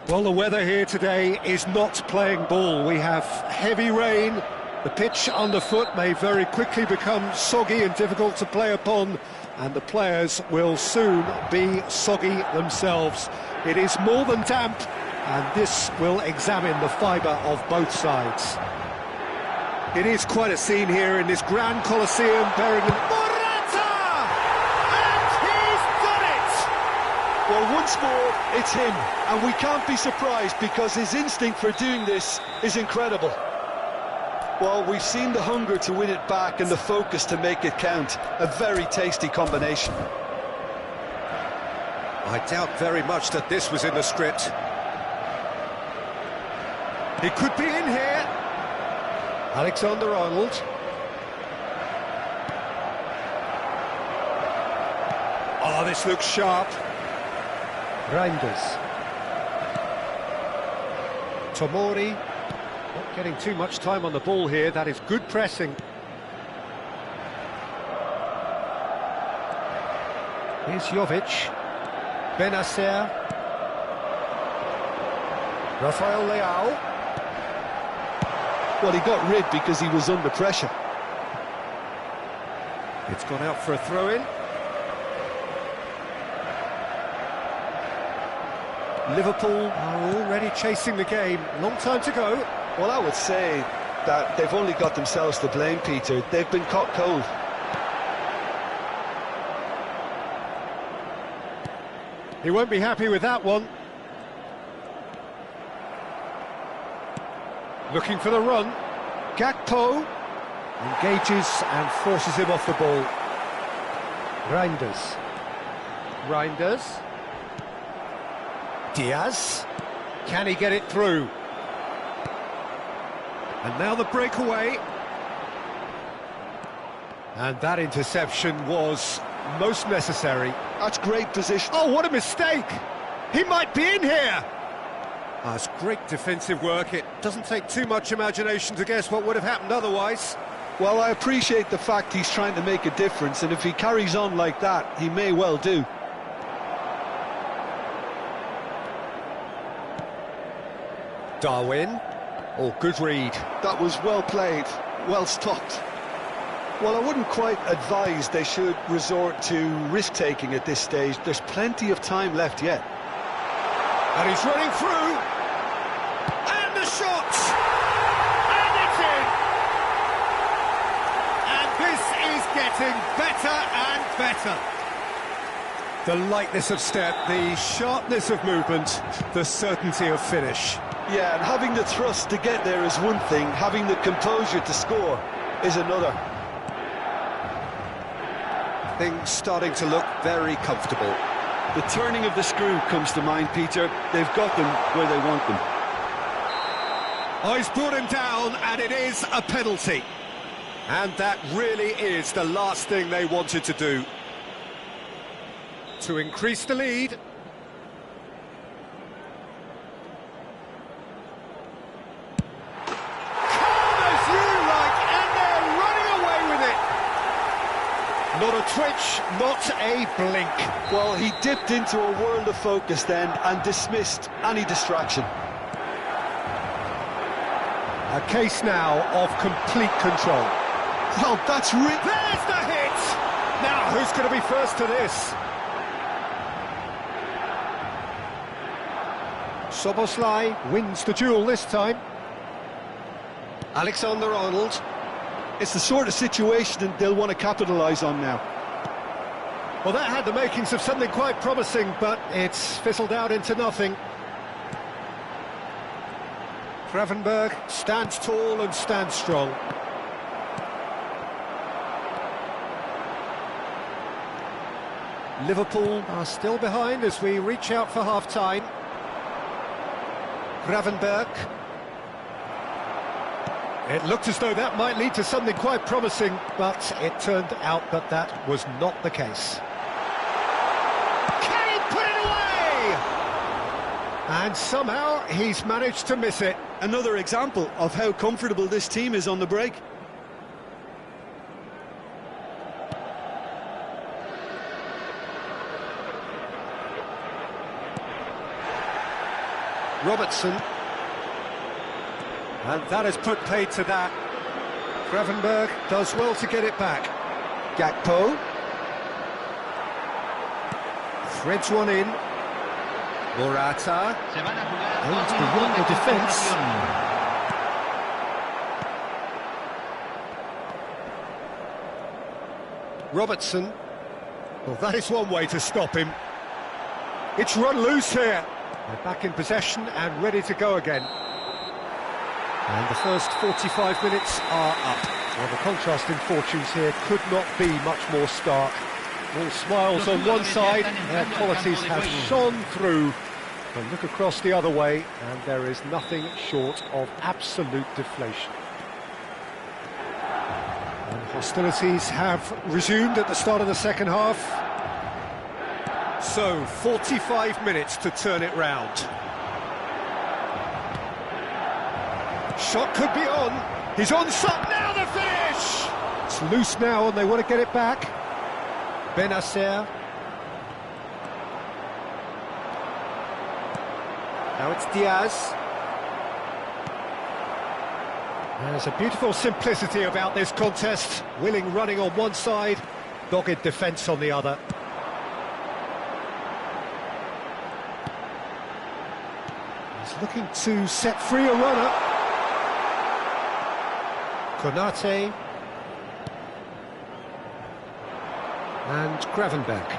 Well, the weather here today is not playing ball. We have heavy rain. The pitch underfoot may very quickly become soggy and difficult to play upon, and the players will soon be soggy themselves. It is more than damp, and this will examine the fibre of both sides. It is quite a scene here in this Grand Colosseum, bearing in... Morata! And he's done it! Well, once more, it's him, and we can't be surprised because his instinct for doing this is incredible. Well, we've seen the hunger to win it back and the focus to make it count. A very tasty combination. I doubt very much that this was in the script. He could be in here. Alexander-Arnold. Oh, this looks sharp. Reinders. Tomori. Not getting too much time on the ball here. That is good pressing. Here's Jovic. Benacer. Rafael Leao. Well, he got rid because he was under pressure. It's gone out for a throw-in. Liverpool are already chasing the game. Long time to go. Well, I would say that they've only got themselves to blame, Peter. They've been caught cold. He won't be happy with that one. Looking for the run. Gakpo engages and forces him off the ball. Reinders. Reinders. Diaz. Can he get it through? And now the breakaway. And that interception was most necessary. That's great position. Oh, what a mistake! He might be in here! Oh, it's great defensive work. It doesn't take too much imagination to guess what would have happened otherwise. Well, I appreciate the fact he's trying to make a difference, and if he carries on like that, he may well do. Darwin. Oh, good read. That was well played, well stopped. Well, I wouldn't quite advise they should resort to risk-taking at this stage. There's plenty of time left yet. And he's running through. And the shot! And it's in! And this is getting better and better. The lightness of step, the sharpness of movement, the certainty of finish. Yeah, and having the thrust to get there is one thing, having the composure to score is another. Things starting to look very comfortable. The turning of the screw comes to mind, Peter. They've got them where they want them. Oh, he's brought him down, and it is a penalty. And that really is the last thing they wanted to do. To increase the lead. Not a twitch, not a blink. Well, he dipped into a world of focus then and dismissed any distraction. A case now of complete control. Well, that's There's the hit! Now, who's going to be first to this? Szoboszlai wins the duel this time. Alexander-Arnold. It's the sort of situation that they'll want to capitalise on now. Well, that had the makings of something quite promising, but it's fizzled out into nothing. Gravenberg stands tall and stands strong. Liverpool are still behind as we reach out for half-time. Gravenberg. It looked as though that might lead to something quite promising, but it turned out that that was not the case. Can he put it away? And somehow he's managed to miss it. Another example of how comfortable this team is on the break. Robertson. And that has put paid to that. Gravenberg does well to get it back. Gakpo. Threads one in. Morata. Aims beyond the defence. Robertson. Well, that is one way to stop him. It's run loose here. They're back in possession and ready to go again. And the first 45 minutes are up. Well, the contrast in fortunes here could not be much more stark. All smiles on one side, their qualities have shone through. But look across the other way, and there is nothing short of absolute deflation. And hostilities have resumed at the start of the second half. So, 45 minutes to turn it round. Shot could be on. He's on shot now, the finish! It's loose now and they want to get it back. Benacer. Now it's Diaz. There's a beautiful simplicity about this contest. Willing running on one side, dogged defence on the other. He's looking to set free a runner. Konate. And Gravenberg.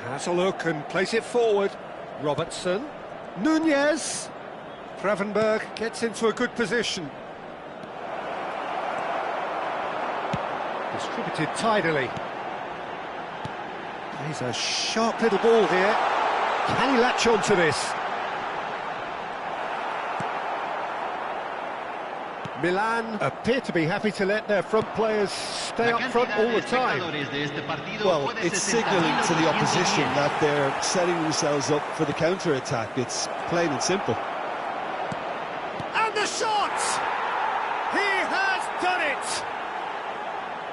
Has a look and plays it forward. Robertson. Nunez. Gravenberg gets into a good position. Distributed tidily. Plays a sharp little ball here. Can he latch on to this? Milan appear to be happy to let their front players stay up front all the time. Well, it's signalling to the opposition that they're setting themselves up for the counter-attack. It's plain and simple. And the shot! He has done it!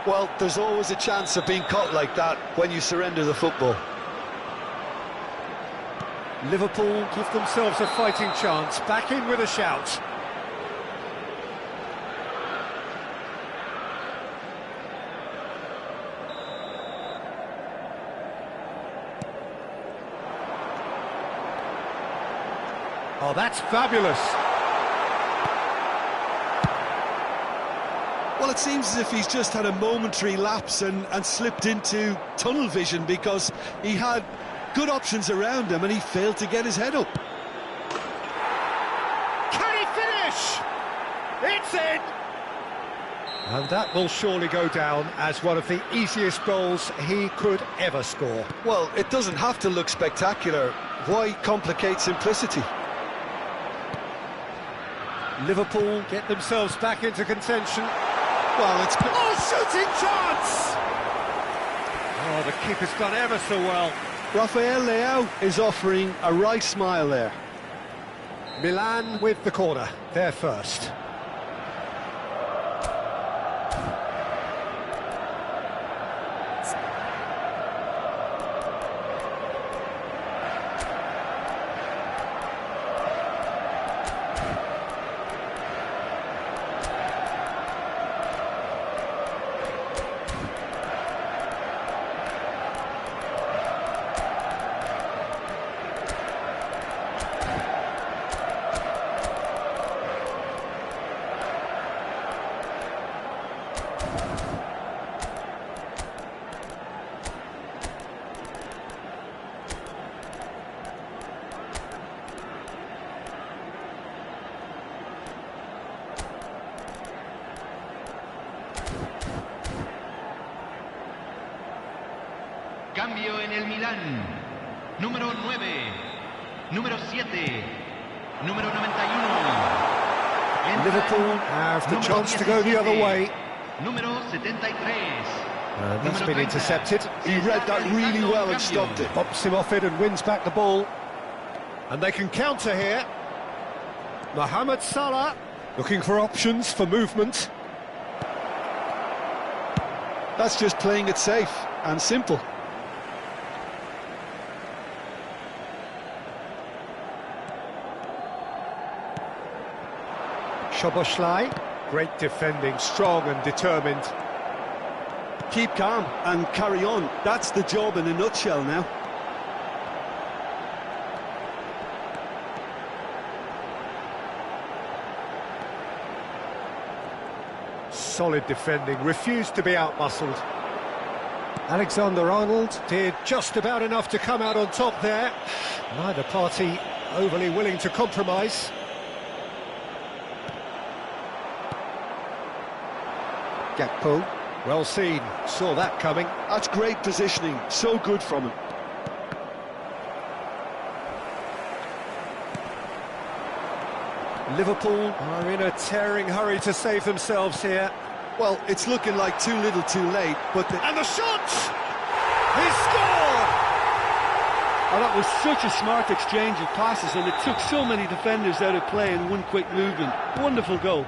Well, there's always a chance of being caught like that when you surrender the football. Liverpool give themselves a fighting chance, back in with a shout. Oh, that's fabulous. Well, it seems as if he's just had a momentary lapse and slipped into tunnel vision because he had good options around him and he failed to get his head up. Can he finish? It's in! And that will surely go down as one of the easiest goals he could ever score. Well, it doesn't have to look spectacular. Why complicate simplicity? Liverpool get themselves back into contention. Well, it's... Oh, shooting chance! Oh, the keeper's done ever so well. Rafael Leao is offering a wry smile there. Milan with the corner, they're first. Cambio en el Milán. Número 9, número 7, número 91. Liverpool have the chance to go the other way. Número 73. That's been intercepted. He read that really well and stopped it. Bops him off it and wins back the ball. And they can counter here. Mohamed Salah looking for options for movement. That's just playing it safe and simple. Szoboszlai, great defending, strong and determined. Keep calm and carry on. That's the job in a nutshell now. Solid defending, refused to be outmuscled. Alexander-Arnold did just about enough to come out on top there. Neither party overly willing to compromise. Gakpo, well seen, saw that coming. That's great positioning, so good from him. Liverpool are in a tearing hurry to save themselves here. Well, it's looking like too little too late, but And the shot! He scored! Oh, that was such a smart exchange of passes, and it took so many defenders out of play in one quick movement. Wonderful goal.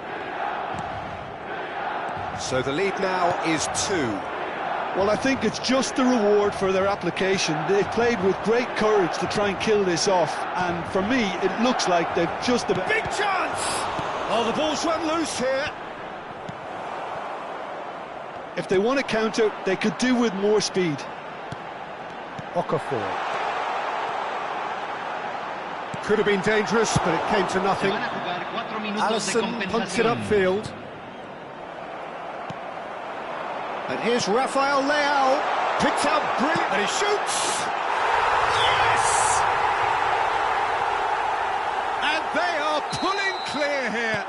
So the lead now is 2. Well, I think it's just the reward for their application. They've played with great courage to try and kill this off, and for me, it looks like they've just about... Big chance! Oh, the ball's run loose here. If they want to counter, they could do with more speed. Okafor. Could have been dangerous, but it came to nothing. Alisson punts it upfield. And here's Rafael Leao, picked out brilliant, and he shoots! Yes! And they are pulling clear here.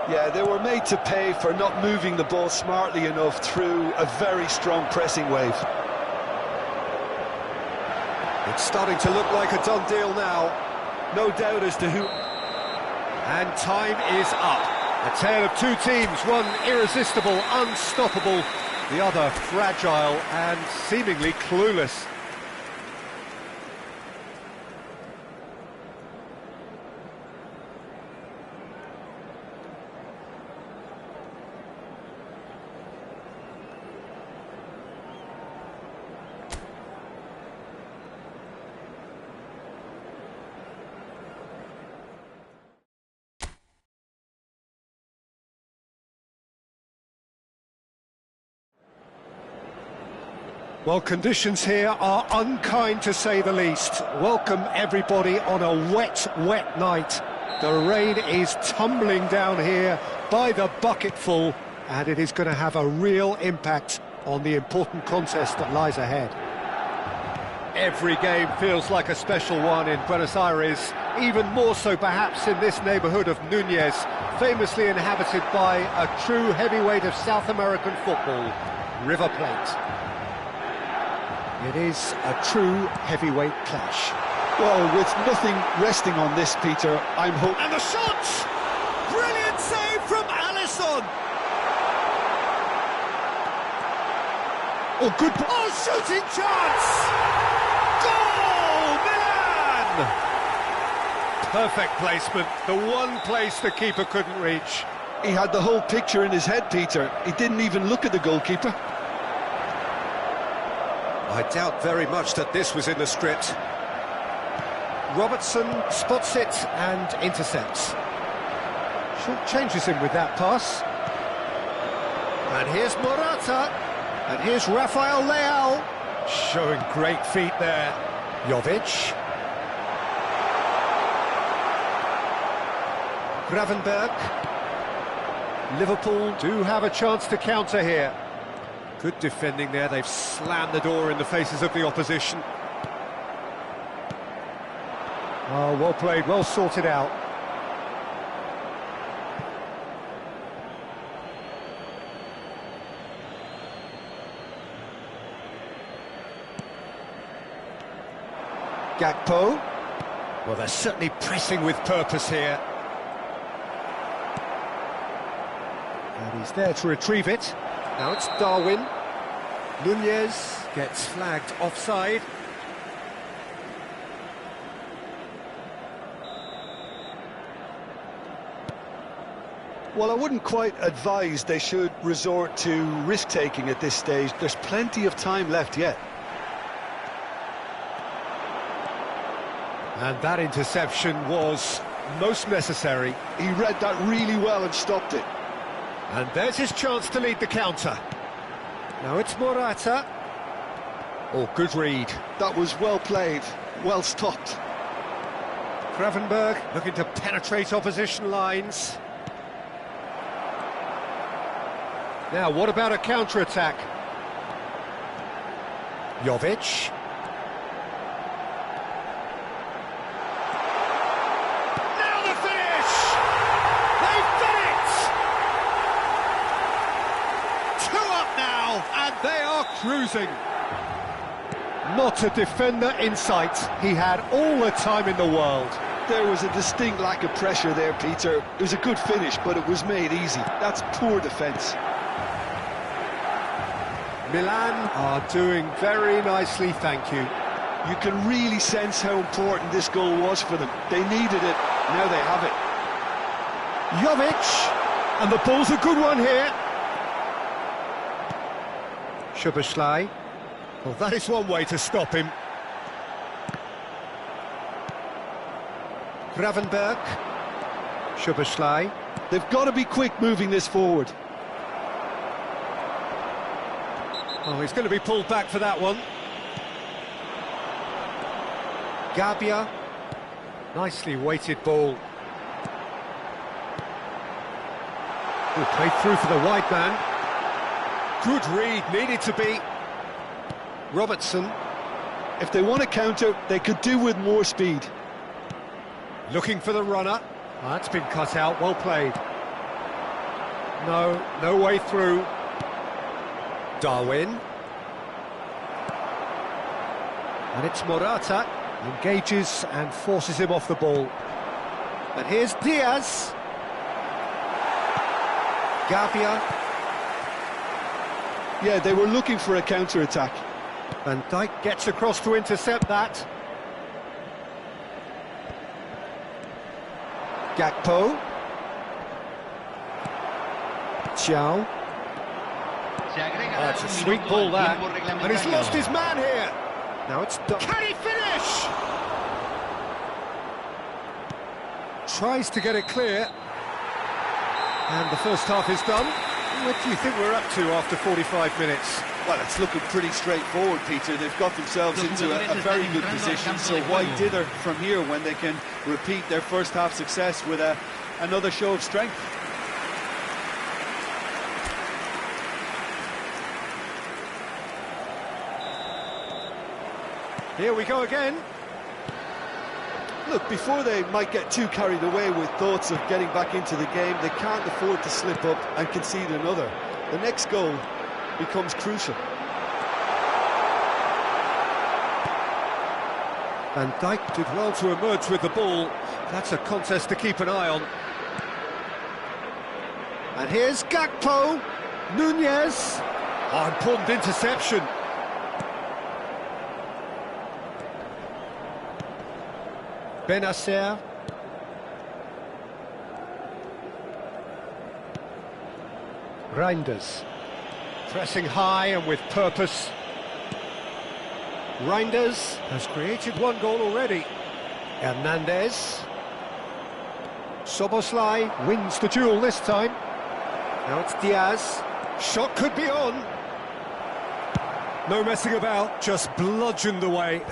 Yeah, they were made to pay for not moving the ball smartly enough through a very strong pressing wave. It's starting to look like a done deal now. No doubt as to who... And time is up. A tale of two teams, one irresistible, unstoppable, the other fragile and seemingly clueless. Well, conditions here are unkind to say the least. Welcome everybody on a wet, wet night. The rain is tumbling down here by the bucketful, and it is going to have a real impact on the important contest that lies ahead. Every game feels like a special one in Buenos Aires, even more so perhaps in this neighbourhood of Núñez, famously inhabited by a true heavyweight of South American football, River Plate. It is a true heavyweight clash. Well, with nothing resting on this, Peter, I'm hoping... And the shot! Brilliant save from Alisson! Oh, good... Oh, shooting chance! Goal, Milan! Perfect placement, the one place the keeper couldn't reach. He had the whole picture in his head, Peter. He didn't even look at the goalkeeper. I doubt very much that this was in the script. Robertson spots it and intercepts. Short changes him with that pass. And here's Morata. And here's Rafael Leao. Showing great feet there. Jovic. Gravenberg. Liverpool do have a chance to counter here. Good defending there, they've slammed the door in the faces of the opposition. Oh, well played, well sorted out. Gakpo. Well, they're certainly pressing with purpose here. And he's there to retrieve it. Now it's Darwin. Núñez gets flagged offside. Well, I wouldn't quite advise they should resort to risk-taking at this stage. There's plenty of time left yet. And that interception was most necessary. He read that really well and stopped it. And there's his chance to lead the counter. Now it's Morata. Oh, good read. That was well played, well stopped. Gravenberg looking to penetrate opposition lines. Now, what about a counter-attack? Jovic. Now the finish! They've done it! 2 up now, and they are cruising. Not a defender in sight. He had all the time in the world. There was a distinct lack of pressure there, Peter. It was a good finish, but it was made easy. That's poor defence. Milan are doing very nicely, thank you. You can really sense how important this goal was for them. They needed it, now they have it. Jovic, and the ball's a good one here. Szoboszlai. Well, that is one way to stop him. Gravenberg. Szoboszlai. They've got to be quick moving this forward. Oh, he's going to be pulled back for that one. Gabia. Nicely weighted ball. Oh, played through for the wide man. Good read, needed to be. Robertson. If they want to counter, they could do with more speed. Looking for the runner. Oh, that's been cut out, well played. No way through. Darwin. And it's Morata. Engages and forces him off the ball. And here's Diaz. Gabia. Yeah, they were looking for a counter-attack. Van Dijk gets across to intercept that. Gakpo. Xiao. That's a sweet ball, that. And he's lost his man here. Now it's done. Can he finish? Tries to get it clear. And the first half is done. What do you think we're up to after 45 minutes? Well, it's looking pretty straightforward, Peter. They've got themselves into a very good position, so why dither from here when they can repeat their first half success with another show of strength? Here we go again. Look, before they might get too carried away with thoughts of getting back into the game, they can't afford to slip up and concede another. The next goal becomes crucial. Van Dijk did well to emerge with the ball. That's a contest to keep an eye on. And here's Gakpo. Nunez. Oh, important interception. Benacer. Reinders. Pressing high and with purpose. Reinders has created one goal already. Hernandez. Szoboszlai wins the duel this time. Now it's Diaz. Shot could be on. No messing about, just bludgeoned away.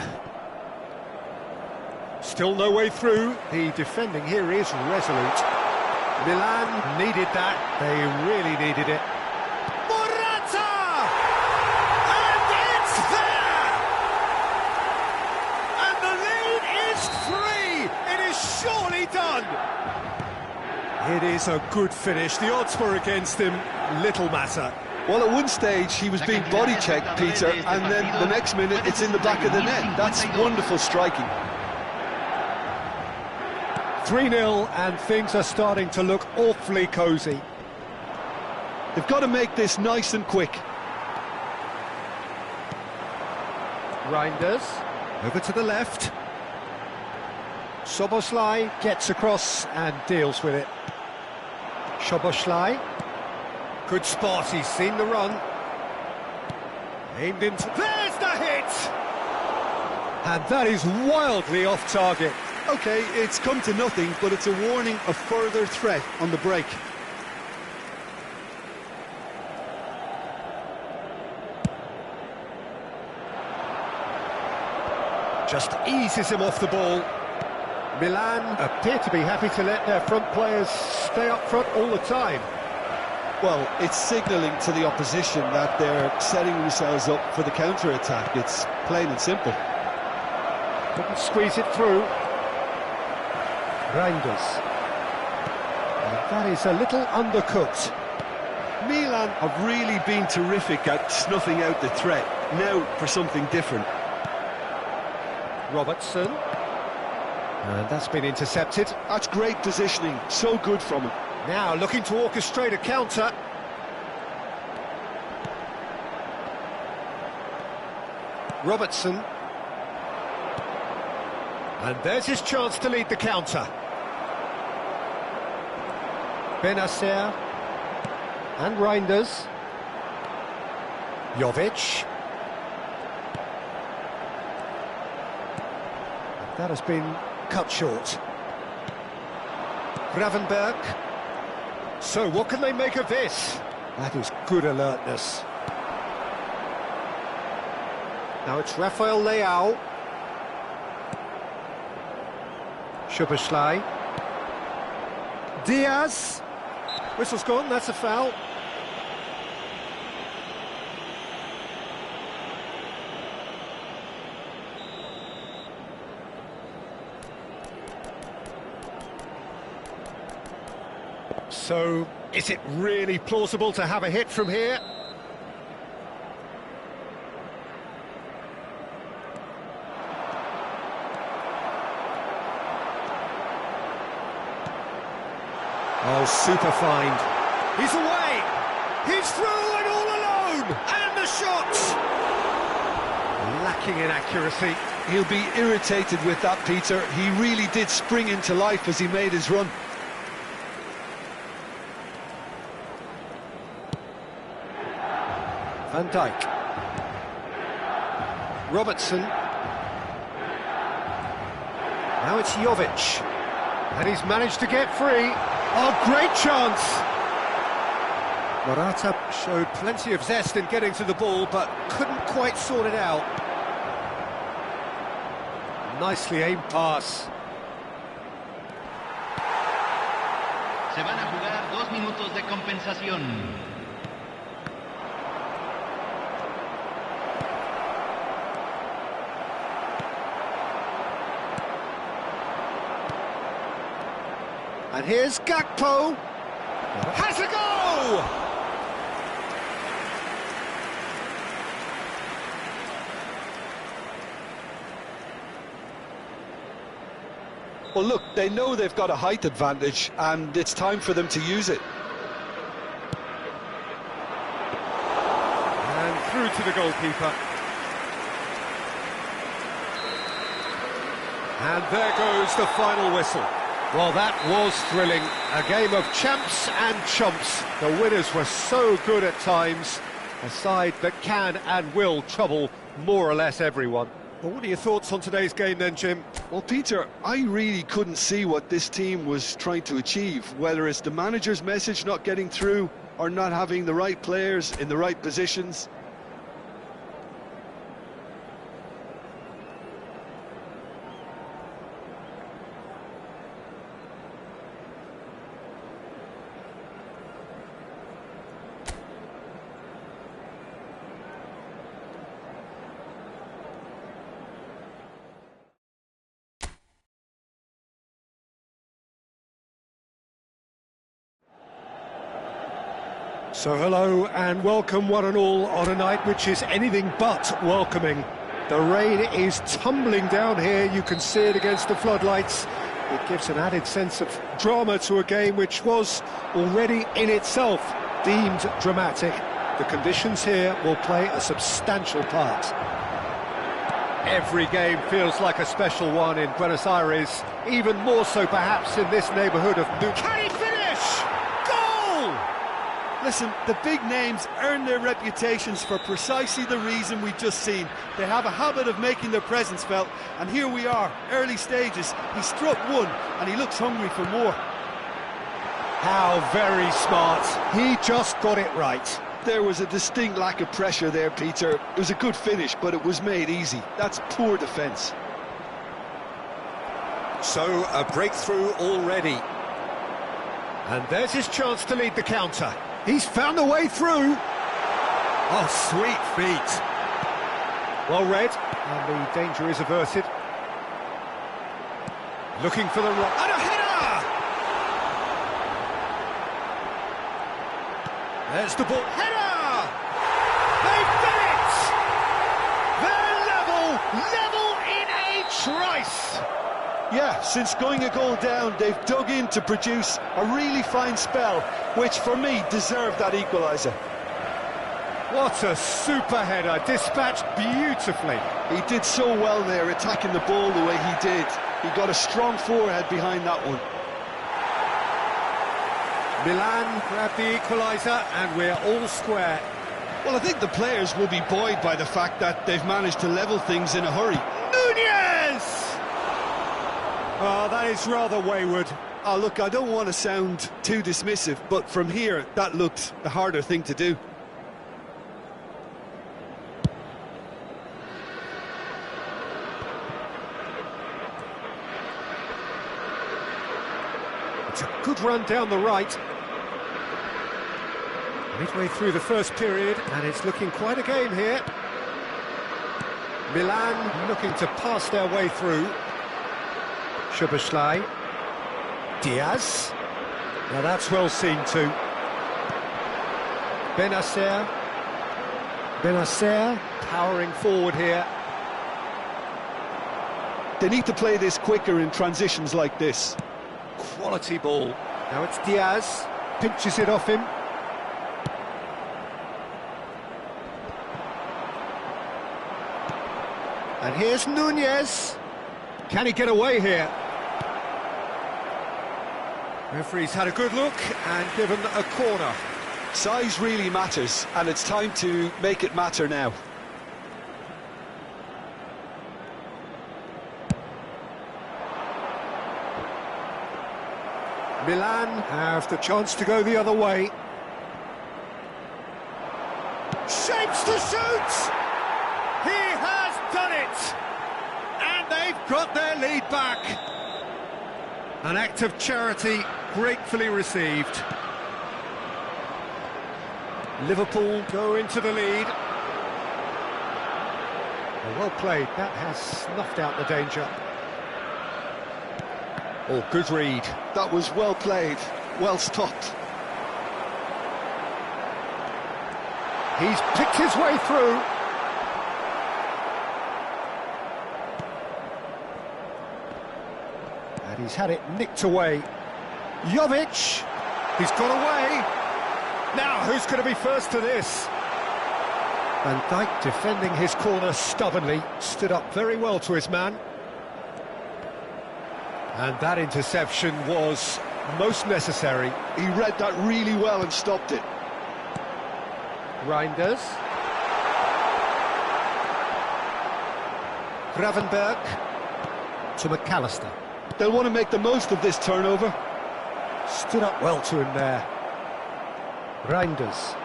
Still no way through. The defending here is resolute. Milan needed that. They really needed it. Morata! And it's there! And the lead is 3! It is surely done! It is a good finish. The odds were against him. Little matter. Well, at one stage he was being body-checked, Peter, and then the next minute it's in the back of the net. That's wonderful striking. 3-0, and things are starting to look awfully cosy. They've got to make this nice and quick. Reinders, over to the left. Szoboszlai gets across and deals with it. Szoboszlai, good spot, he's seen the run. Aimed into... There's the hit! And that is wildly off target. OK, it's come to nothing, but it's a warning of further threat on the break. Just eases him off the ball. Milan appear to be happy to let their front players stay up front all the time. Well, it's signalling to the opposition that they're setting themselves up for the counter-attack. It's plain and simple. Couldn't squeeze it through. Reinders. And that is a little undercooked. Milan have really been terrific at snuffing out the threat. Now for something different. Robertson. And that's been intercepted. That's great positioning, so good from him. Now looking to orchestrate a counter. Robertson. And there's his chance to lead the counter. Benacer. And Reinders. Jovic. That has been cut short. Gravenberg. So what can they make of this? That is good alertness. Now it's Rafael Leao. Szoboszlai. Diaz. Whistle's gone, that's a foul. So, is it really plausible to have a hit from here? Oh, super find. He's away! He's through and all alone! And the shot! Lacking in accuracy. He'll be irritated with that, Peter. He really did spring into life as he made his run. Van Dijk. Robertson. Now it's Jovic. And he's managed to get free. Oh, great chance! Morata showed plenty of zest in getting to the ball, but couldn't quite sort it out. Nicely aimed pass. Se van a jugar 2 minutos de compensación. And here's Gakpo. Has a go! Well, look, they know they've got a height advantage, and it's time for them to use it. And through to the goalkeeper. And there goes the final whistle. Well, that was thrilling. A game of champs and chumps. The winners were so good at times. A side that can and will trouble more or less everyone. Well, what are your thoughts on today's game then, Jim? Well, Peter, I really couldn't see what this team was trying to achieve, whether it's the manager's message not getting through or not having the right players in the right positions. So hello and welcome one and all on a night which is anything but welcoming. The rain is tumbling down here, you can see it against the floodlights. It gives an added sense of drama to a game which was already in itself deemed dramatic. The conditions here will play a substantial part. Every game feels like a special one in Buenos Aires, even more so perhaps in this neighbourhood of New... Can he finish? Goal! Listen, the big names earn their reputations for precisely the reason we've just seen. They have a habit of making their presence felt, and here we are, early stages. He struck one, and he looks hungry for more. How very smart. He just got it right. There was a distinct lack of pressure there, Peter. It was a good finish, but it was made easy. That's poor defence. So, a breakthrough already. And there's his chance to lead the counter. He's found a way through. Oh, sweet feet. Well read, and the danger is averted. Looking for the rock. And a header! There's the ball. Header! They've done it! They're level in a trice. Yeah, since going a goal down, they've dug in to produce a really fine spell, which for me deserved that equaliser. What a super header, dispatched beautifully. He did so well there, attacking the ball the way he did. He got a strong forehead behind that one. Milan grabbed the equaliser, and we're all square. Well, I think the players will be buoyed by the fact that they've managed to level things in a hurry. Nunez! Oh, that is rather wayward. Oh, look, I don't want to sound too dismissive, but from here, that looked the harder thing to do. It's a good run down the right. Midway through the first period, and it's looking quite a game here. Milan looking to pass their way through. Szoboszlai. Diaz. Now that's well seen too. Benacer. Benacer powering forward here. They need to play this quicker in transitions like this. Quality ball. Now it's Diaz. Pinches it off him. And here's Nunez. Can he get away here? Referee's had a good look and given a corner. Size really matters, and it's time to make it matter now. Milan have the chance to go the other way. Shapes to shoot! He has done it! And they've got their lead back. An act of charity gratefully received. Liverpool go into the lead. Well played, that has snuffed out the danger. Oh, good read. That was well played, well stopped. He's picked his way through. And he's had it nicked away. Jovic, he's got away. Now, who's going to be first to this? Van Dijk defending his corner stubbornly, stood up very well to his man. And that interception was most necessary. He read that really well and stopped it. Reinders. Gravenberg to McAllister. They'll want to make the most of this turnover. Stood up well to him there. Reinders.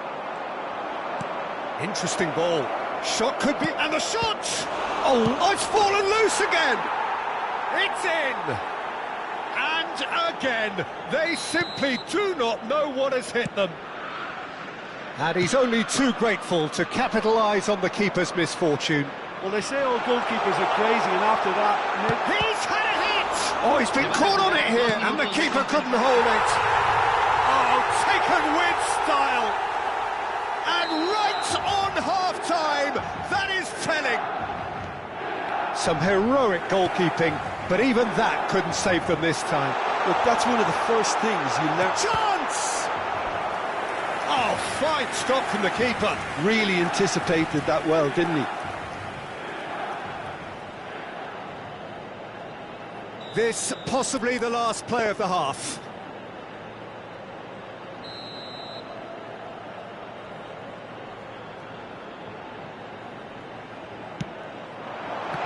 Interesting ball. Shot could be... and the shot! Oh, it's fallen loose again! It's in! And again, they simply do not know what has hit them. And he's only too grateful to capitalise on the keeper's misfortune. Well, they say all goalkeepers are crazy, and after that... He's had a hit! Oh, he's been caught on it here, and the keeper couldn't hold it. Oh, taken with style. And right on half-time, that is telling. Some heroic goalkeeping, but even that couldn't save them this time. Look, that's one of the first things you learn. Chance! Oh, fine stop from the keeper. Really anticipated that well, didn't he? This possibly the last play of the half.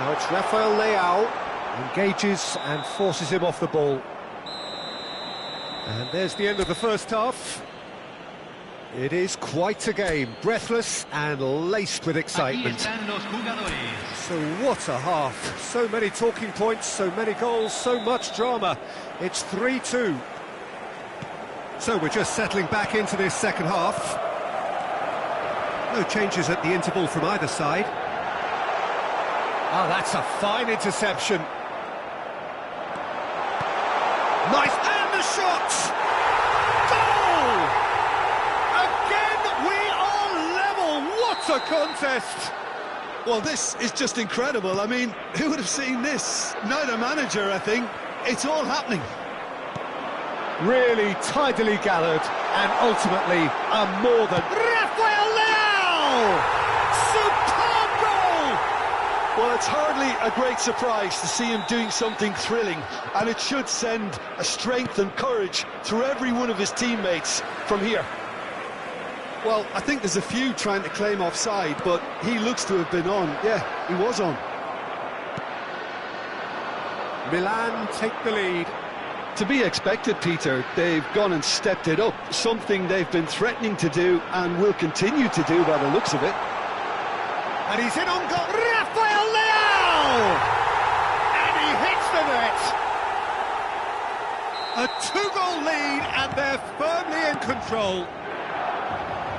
Now it's Rafael Leao, engages and forces him off the ball. And there's the end of the first half. It is quite a game, breathless and laced with excitement. So what a half, so many talking points, so many goals, so much drama. It's 3-2. So we're just settling back into this second half. No changes at the interval from either side. Oh, that's a fine interception. Nice, and the shot! Goal! Again, we are level. What a contest! Well, this is just incredible. I mean, who would have seen this? Neither manager, I think. It's all happening. Really tidily gathered, and ultimately a more than... Rafael Leao! Superb goal! Well, it's hardly a great surprise to see him doing something thrilling, and it should send a strength and courage through every one of his teammates from here. Well, I think there's a few trying to claim offside, but he looks to have been on. Yeah, he was on. Milan take the lead. To be expected, Peter. They've gone and stepped it up, something they've been threatening to do and will continue to do by the looks of it. And he's in on goal. Rafael Leao! And he hits the net. A two-goal lead, and they're firmly in control.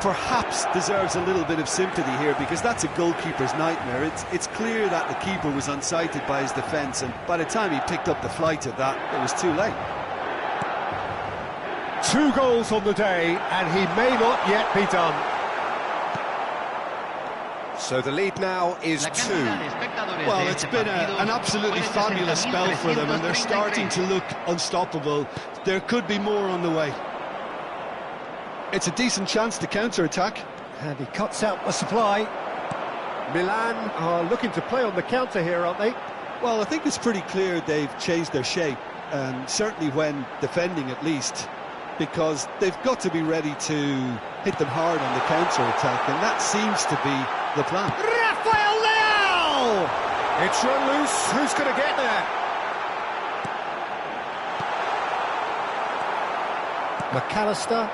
Perhaps deserves a little bit of sympathy here, because that's a goalkeeper's nightmare. It's clear that the keeper was unsighted by his defence, and by the time he picked up the flight of that, it was too late. 2 goals on the day, and he may not yet be done. So the lead now is 2. Well, it's been an absolutely fabulous spell for them, and they're starting to look unstoppable. There could be more on the way. It's a decent chance to counter-attack. And he cuts out the supply. Milan are looking to play on the counter here, aren't they? Well, I think it's pretty clear they've changed their shape, certainly when defending at least, because they've got to be ready to hit them hard on the counter-attack, and that seems to be the plan. Rafael Leao! It's run loose. Who's going to get there? McAllister.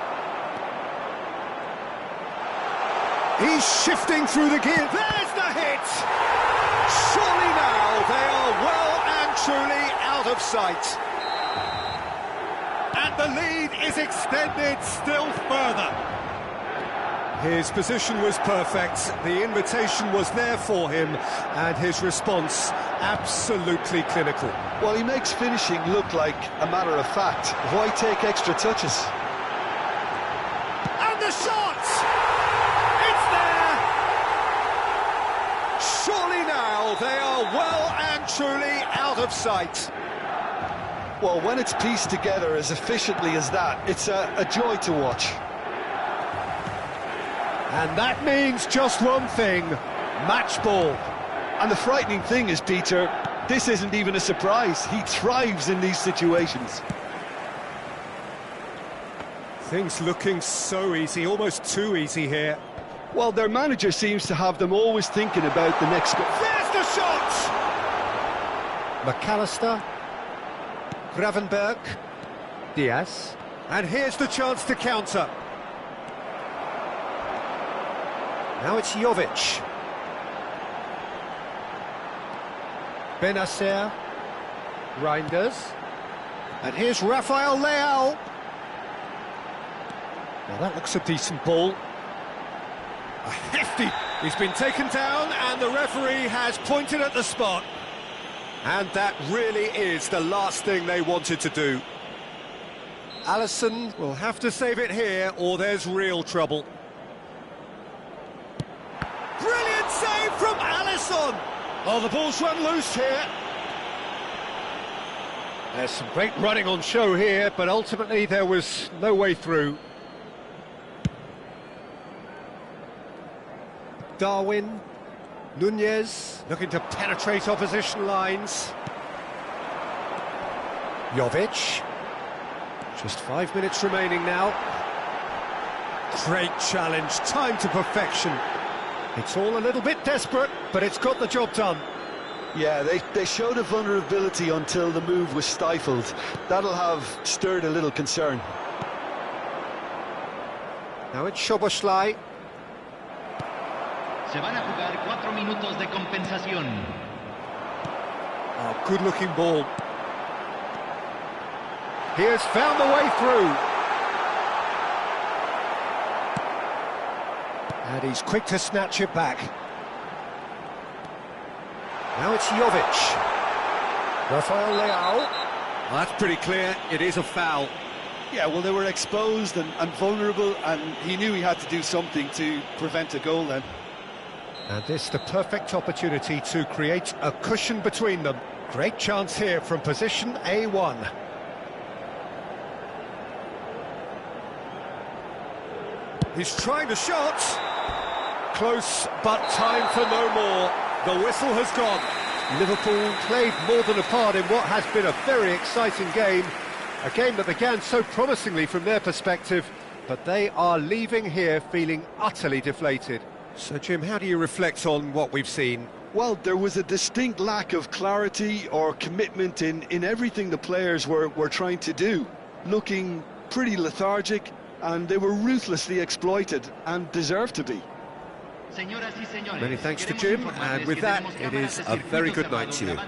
He's shifting through the gear. There's the hit! Surely now they are well and truly out of sight. And the lead is extended still further. His position was perfect, the invitation was there for him, and his response absolutely clinical. Well, he makes finishing look like a matter of fact. Why take extra touches? And the shot! It's there! Surely now they are well and truly out of sight. Well, when it's pieced together as efficiently as that, it's a joy to watch. And that means just one thing, match ball. And the frightening thing is, Peter, this isn't even a surprise. He thrives in these situations. Things looking so easy, almost too easy here. Well, their manager seems to have them always thinking about the next goal. There's the shot! McAllister. Gravenberg. Diaz. And here's the chance to counter. Now it's Jovic. Benacer. Reinders. And here's Rafael Leao. Now that looks a decent ball. A hefty... He's been taken down and the referee has pointed at the spot. And that really is the last thing they wanted to do. Alisson will have to save it here or there's real trouble. Brilliant save from Alisson! Oh, the ball's run loose here. There's some great running on show here, but ultimately there was no way through. Darwin, Nunez, looking to penetrate opposition lines. Jovic, just 5 minutes remaining now. Great challenge, time to perfection. It's all a little bit desperate, but it's got the job done. Yeah, they showed a vulnerability until the move was stifled. That'll have stirred a little concern. Now it's Szoboszlai. Se van a jugar 4 minutos de compensación. Oh, good-looking ball. He has found the way through. And he's quick to snatch it back. Now it's Jovic. Rafael Leao. Well, that's pretty clear, it is a foul. Yeah, well, they were exposed and vulnerable, and he knew he had to do something to prevent a goal then. And this the perfect opportunity to create a cushion between them. Great chance here from position A1. He's trying the shot. Close, but time for no more. The whistle has gone. Liverpool played more than a part in what has been a very exciting game. A game that began so promisingly from their perspective, but they are leaving here feeling utterly deflated. So, Jim, how do you reflect on what we've seen? Well, there was a distinct lack of clarity or commitment in everything the players were trying to do. Looking pretty lethargic, and they were ruthlessly exploited, and deserved to be. Many thanks to Jim, and with that, it is a very good night to you.